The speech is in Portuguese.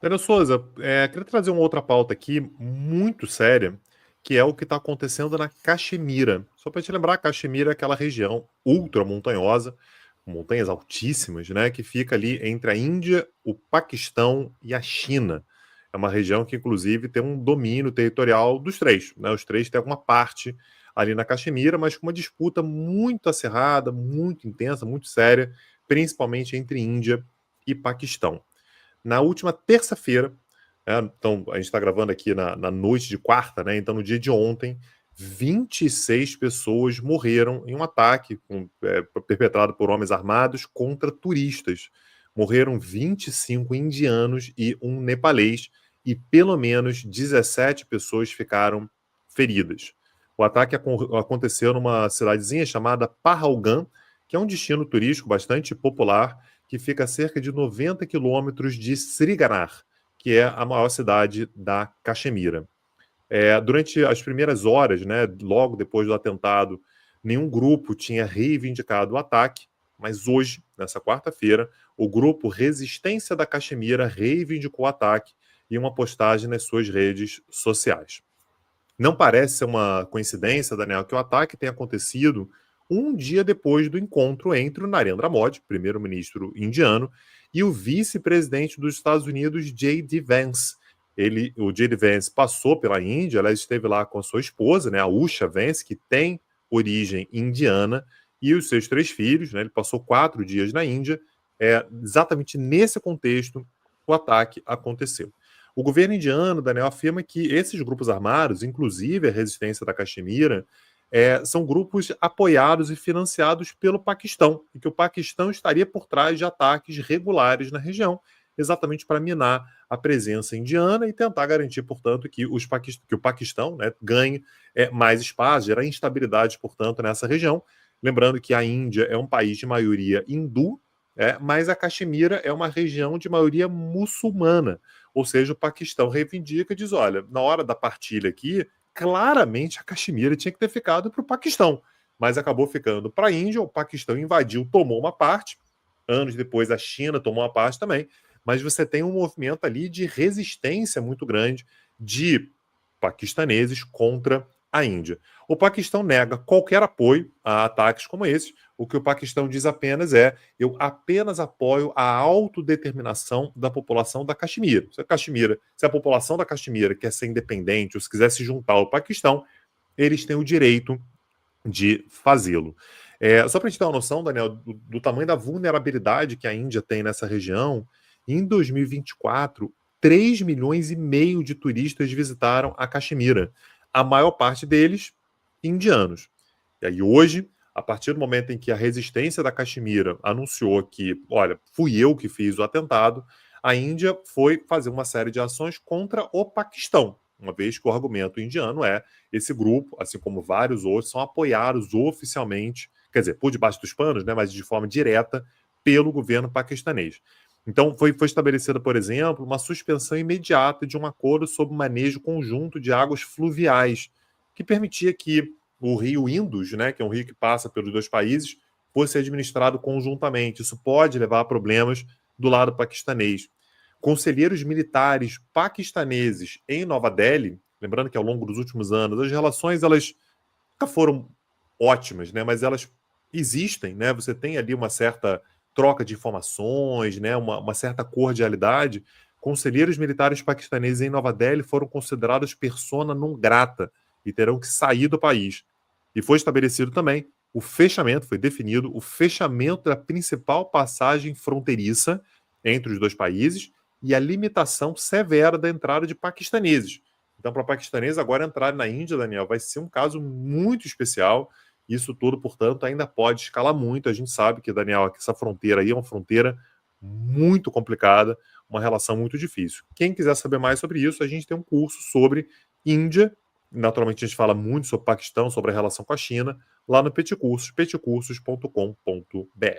Daniel Souza, queria trazer uma outra pauta aqui muito séria, que é o que está acontecendo na Caxemira. Só para te lembrar, a Caxemira é aquela região ultra montanhosa, com montanhas altíssimas, né, que fica ali entre a Índia, o Paquistão e a China. É uma região que, inclusive, tem um domínio territorial dos três, né? Os três têm alguma parte ali na Caxemira, mas com uma disputa muito acirrada, muito intensa, muito séria, principalmente entre Índia e Paquistão. Na última terça-feira, né, então a gente está gravando aqui na noite de quarta, né? Então no dia de ontem, 26 pessoas morreram em um ataque perpetrado por homens armados contra turistas. Morreram 25 indianos e um nepalês, e pelo menos 17 pessoas ficaram feridas. O ataque aconteceu numa cidadezinha chamada Pahalgam, que é um destino turístico bastante popular que fica a cerca de 90 quilômetros de Srinagar, que é a maior cidade da Caxemira. Durante as primeiras horas, né, logo depois do atentado, nenhum grupo tinha reivindicado o ataque, mas hoje, nessa quarta-feira, o grupo Resistência da Caxemira reivindicou o ataque em uma postagem nas suas redes sociais. Não parece ser uma coincidência, Daniel, que o ataque tenha acontecido um dia depois do encontro entre o Narendra Modi, primeiro-ministro indiano, e o vice-presidente dos Estados Unidos, J.D. Vance. O J.D. Vance passou pela Índia, ela esteve lá com a sua esposa, né, a Usha Vance, que tem origem indiana, e os seus 3 filhos. Né, ele passou 4 dias na Índia. Exatamente nesse contexto, o ataque aconteceu. O governo indiano, Daniel, afirma que esses grupos armados, inclusive a resistência da Caxemira, são grupos apoiados e financiados pelo Paquistão, e que o Paquistão estaria por trás de ataques regulares na região, exatamente para minar a presença indiana e tentar garantir, portanto, que o Paquistão, né, ganhe mais espaço, gerar instabilidade, portanto, nessa região. Lembrando que a Índia é um país de maioria hindu, mas a Caxemira é uma região de maioria muçulmana. Ou seja, o Paquistão reivindica e diz: olha, na hora da partilha aqui, claramente a Caxemira tinha que ter ficado para o Paquistão, mas acabou ficando para a Índia. O Paquistão invadiu, tomou uma parte. Anos depois, a China tomou uma parte também. Mas você tem um movimento ali de resistência muito grande de paquistaneses contra a Índia. O Paquistão nega qualquer apoio a ataques como esse. O que o Paquistão diz apenas é: eu apenas apoio a autodeterminação da população da Caxemira. Se a população da Caxemira quer ser independente ou se quiser se juntar ao Paquistão, eles têm o direito de fazê-lo. Só para a gente ter uma noção, Daniel, do tamanho da vulnerabilidade que a Índia tem nessa região, em 2024, 3 milhões e meio de turistas visitaram a Caxemira. A maior parte deles, indianos. E aí hoje, a partir do momento em que a resistência da Caxemira anunciou que, olha, fui eu que fiz o atentado, a Índia foi fazer uma série de ações contra o Paquistão, uma vez que o argumento indiano esse grupo, assim como vários outros, são apoiados oficialmente, quer dizer, por debaixo dos panos, né, mas de forma direta, pelo governo paquistanês. Então, foi estabelecida, por exemplo, uma suspensão imediata de um acordo sobre manejo conjunto de águas fluviais, que permitia que o rio Indus, né, que é um rio que passa pelos dois países, fosse administrado conjuntamente. Isso pode levar a problemas do lado paquistanês. Conselheiros militares paquistaneses em Nova Delhi, lembrando que ao longo dos últimos anos as relações elas nunca foram ótimas, né, mas elas existem, né? Você tem ali uma certa troca de informações, né, uma certa cordialidade. Conselheiros militares paquistaneses em Nova Delhi foram considerados persona non grata e terão que sair do país. E foi estabelecido também foi definido o fechamento da principal passagem fronteiriça entre os dois países e a limitação severa da entrada de paquistaneses. Então, para paquistaneses agora entrar na Índia, Daniel, vai ser um caso muito especial. Isso tudo, portanto, ainda pode escalar muito. A gente sabe que, Daniel, que essa fronteira aí é uma fronteira muito complicada, uma relação muito difícil. Quem quiser saber mais sobre isso, a gente tem um curso sobre Índia. Naturalmente, a gente fala muito sobre Paquistão, sobre a relação com a China, lá no Peticursos, peticursos.com.br.